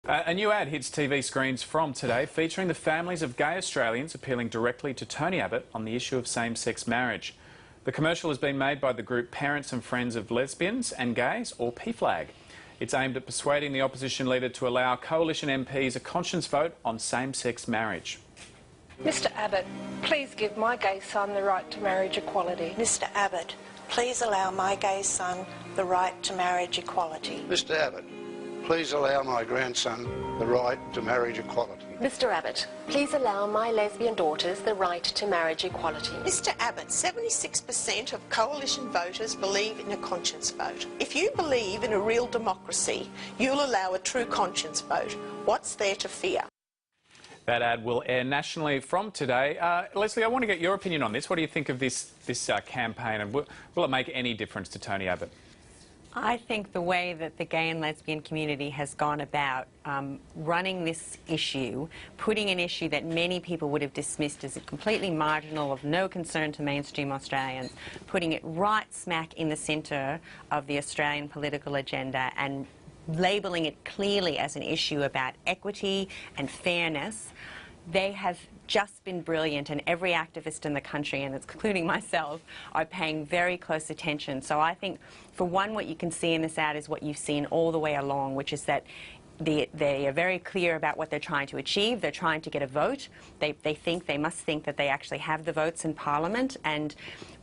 A new ad hits TV screens from today, featuring the families of gay Australians appealing directly to Tony Abbott on the issue of same-sex marriage. The commercial has been made by the group Parents and Friends of Lesbians and Gays, or PFLAG. It's aimed at persuading the opposition leader to allow coalition MPs a conscience vote on same-sex marriage. Mr Abbott, please give my gay son the right to marriage equality. Mr Abbott, please allow my gay son the right to marriage equality. Mr Abbott, please allow my grandson the right to marriage equality. Mr Abbott, please allow my lesbian daughters the right to marriage equality. Mr Abbott, 76% of coalition voters believe in a conscience vote. If you believe in a real democracy, you'll allow a true conscience vote. What's there to fear? That ad will air nationally from today. Leslie, I want to get your opinion on this. What do you think of this campaign, and will it make any difference to Tony Abbott? I think the way that the gay and lesbian community has gone about running this issue, putting an issue that many people would have dismissed as completely marginal, of no concern to mainstream Australians, putting it right smack in the centre of the Australian political agenda and labelling it clearly as an issue about equity and fairness, they have just been brilliant, and every activist in the country, and including myself, are paying very close attention. So I think, for one, what you can see in this ad is what you've seen all the way along, which is that they are very clear about what they're trying to achieve. They're trying to get a vote. They must think that they actually have the votes in Parliament, and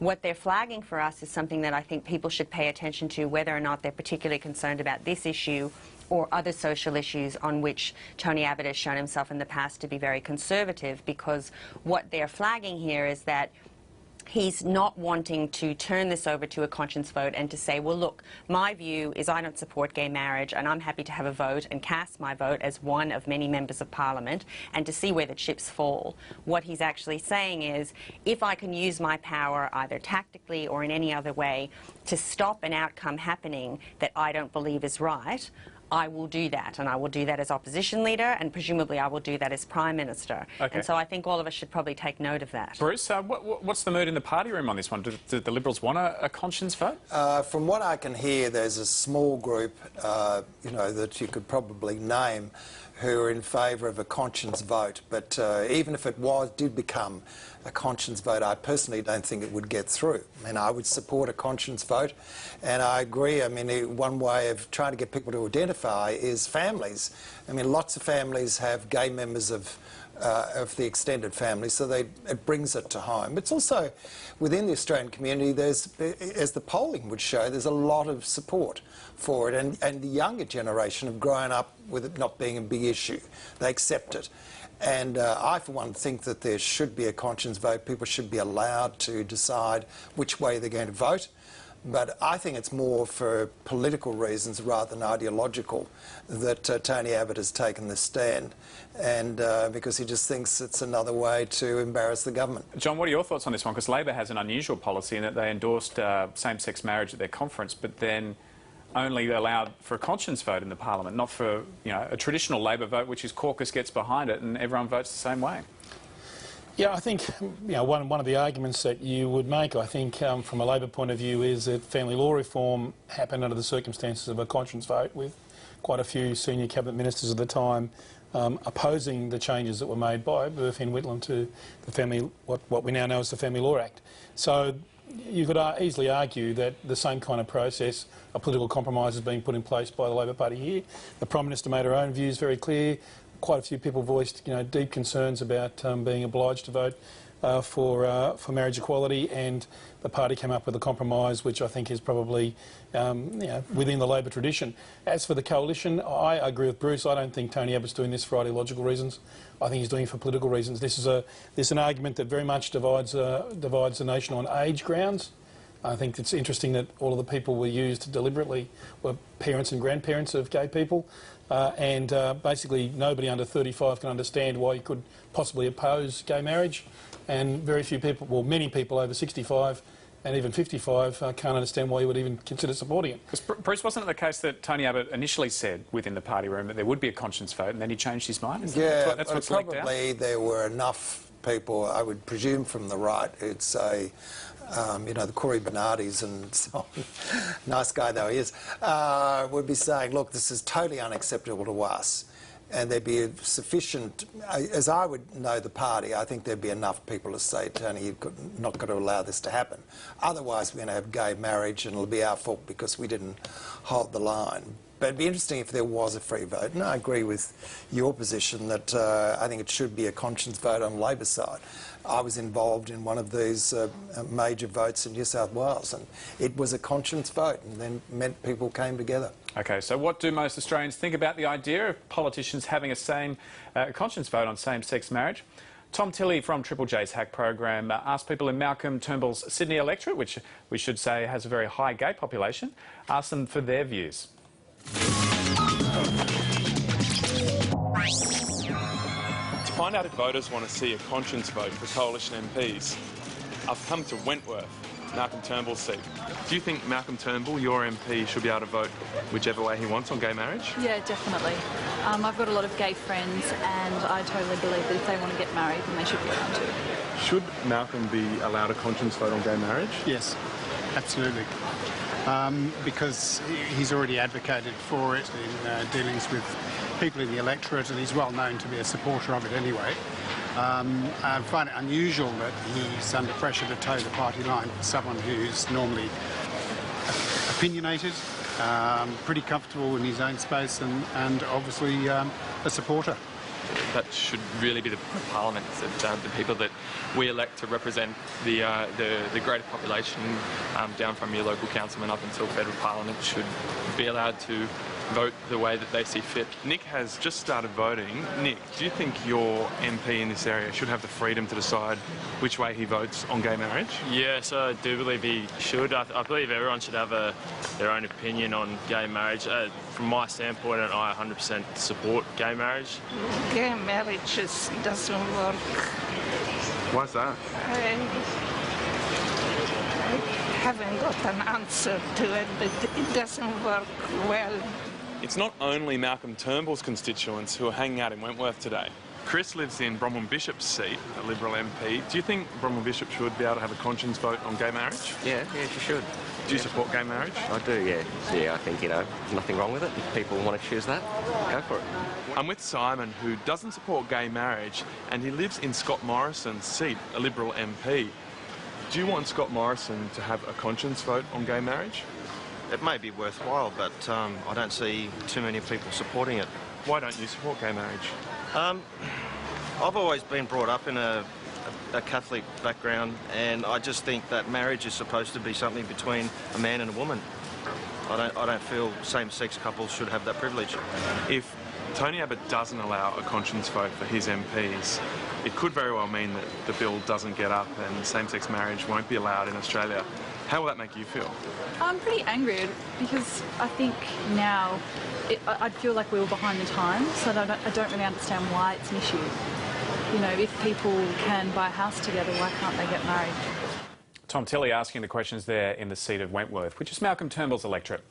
what they're flagging for us is something that I think people should pay attention to, whether or not they're particularly concerned about this issue or other social issues on which Tony Abbott has shown himself in the past to be very conservative, because what they're flagging here is that he's not wanting to turn this over to a conscience vote and to say, well, look, my view is I don't support gay marriage and I'm happy to have a vote and cast my vote as one of many members of Parliament and to see where the chips fall. What he's actually saying is, if I can use my power either tactically or in any other way to stop an outcome happening that I don't believe is right, I will do that, and I will do that as opposition leader, and presumably I will do that as Prime Minister. Okay. And so I think all of us should probably take note of that. Bruce, what's the mood in the party room on this one? Do the Liberals want a conscience vote? From what I can hear, there's a small group, that you could probably name, who are in favour of a conscience vote. But even if it did become a conscience vote, I personally don't think it would get through. I mean, I would support a conscience vote, and I agree. I mean, one way of trying to get people to identify is families. I mean, lots of families have gay members of the extended family, so it brings it to home. It's also within the Australian community, as the polling would show, there's a lot of support for it, and the younger generation have grown up with it not being a big issue. They accept it. And I, for one, think that there should be a conscience vote. People should be allowed to decide which way they're going to vote. But I think it's more for political reasons rather than ideological that Tony Abbott has taken this stand, and because he just thinks it's another way to embarrass the government. John, what are your thoughts on this one? Because Labor has an unusual policy in that they endorsed same-sex marriage at their conference, but then only allowed for a conscience vote in the Parliament, not for a traditional Labor vote, which is caucus gets behind it and everyone votes the same way. Yeah, I think one of the arguments that you would make, I think, from a Labor point of view, is that family law reform happened under the circumstances of a conscience vote, with quite a few senior cabinet ministers at the time opposing the changes that were made by Murphy and Whitlam to the family, what we now know as the Family Law Act. So you could easily argue that the same kind of process, a political compromise, is being put in place by the Labor Party here. The Prime Minister made her own views very clear. Quite a few people voiced, deep concerns about being obliged to vote for marriage equality, and the party came up with a compromise which I think is probably within the Labor tradition. As for the coalition, I agree with Bruce. I don't think Tony Abbott's doing this for ideological reasons. I think he's doing it for political reasons. This is an argument that very much divides the nation on age grounds. I think it's interesting that all of the people we used deliberately were parents and grandparents of gay people, and basically nobody under 35 can understand why you could possibly oppose gay marriage, and very few people, well, many people over 65 and even 55 can't understand why you would even consider supporting it. Because Bruce, wasn't it the case that Tony Abbott initially said within the party room that there would be a conscience vote, and then he changed his mind? That's what's probably there were enough people, I would presume, from the right who'd say, the Corey Bernardis and so on, nice guy though he is, would be saying, look, this is totally unacceptable to us. and there'd be sufficient, as I would know the party, I think there'd be enough people to say, Tony, you're not going to allow this to happen. Otherwise, we're going to have gay marriage, and it'll be our fault because we didn't hold the line. But it'd be interesting if there was a free vote, and I agree with your position that I think it should be a conscience vote on Labor's side. I was involved in one of these major votes in New South Wales, and it was a conscience vote, and then meant people came together. OK, so what do most Australians think about the idea of politicians having a conscience vote on same-sex marriage? Tom Tilley from Triple J's Hack program asked people in Malcolm Turnbull's Sydney electorate, which we should say has a very high gay population, asked them for their views. To find out if voters want to see a conscience vote for coalition MPs, I've come to Wentworth, Malcolm Turnbull's seat. Do you think Malcolm Turnbull, your MP, should be able to vote whichever way he wants on gay marriage? Yeah, definitely. I've got a lot of gay friends, and I totally believe that if they want to get married, then they should be allowed to. Should Malcolm be allowed a conscience vote on gay marriage? Yes, absolutely. Because he's already advocated for it in dealings with people in the electorate, and he's well known to be a supporter of it anyway. I find it unusual that he's under pressure to toe the party line for someone who's normally opinionated, pretty comfortable in his own space, and obviously a supporter. That should really be the Parliament, that the people that we elect to represent the greater population, down from your local councilman up until federal Parliament, should be allowed to vote the way that they see fit. Nick has just started voting. Nick, do you think your MP in this area should have the freedom to decide which way he votes on gay marriage? Yes, I do believe he should. I believe everyone should have their own opinion on gay marriage. From my standpoint, and I 100% support gay marriage. Gay marriage just doesn't work. Why's that? I haven't got an answer to it, but it doesn't work well. It's not only Malcolm Turnbull's constituents who are hanging out in Wentworth today. Chris lives in Bromwell Bishop's seat, a Liberal MP. Do you think Bromwell Bishop should be able to have a conscience vote on gay marriage? Yeah, she should. Do you support gay marriage? I do, yeah. Yeah, I think, there's nothing wrong with it. If people want to choose that, go for it. I'm with Simon, who doesn't support gay marriage, and he lives in Scott Morrison's seat, a Liberal MP. Do you want Scott Morrison to have a conscience vote on gay marriage? It may be worthwhile, but I don't see too many people supporting it. Why don't you support gay marriage? I've always been brought up in a Catholic background, and I just think that marriage is supposed to be something between a man and a woman. I don't feel same-sex couples should have that privilege. If Tony Abbott doesn't allow a conscience vote for his MPs, it could very well mean that the bill doesn't get up and same-sex marriage won't be allowed in Australia. How will that make you feel? I'm pretty angry because I think now I feel like we were behind the times, so I don't really understand why it's an issue. If people can buy a house together, why can't they get married? Tom Tilley asking the questions there in the seat of Wentworth, which is Malcolm Turnbull's electorate.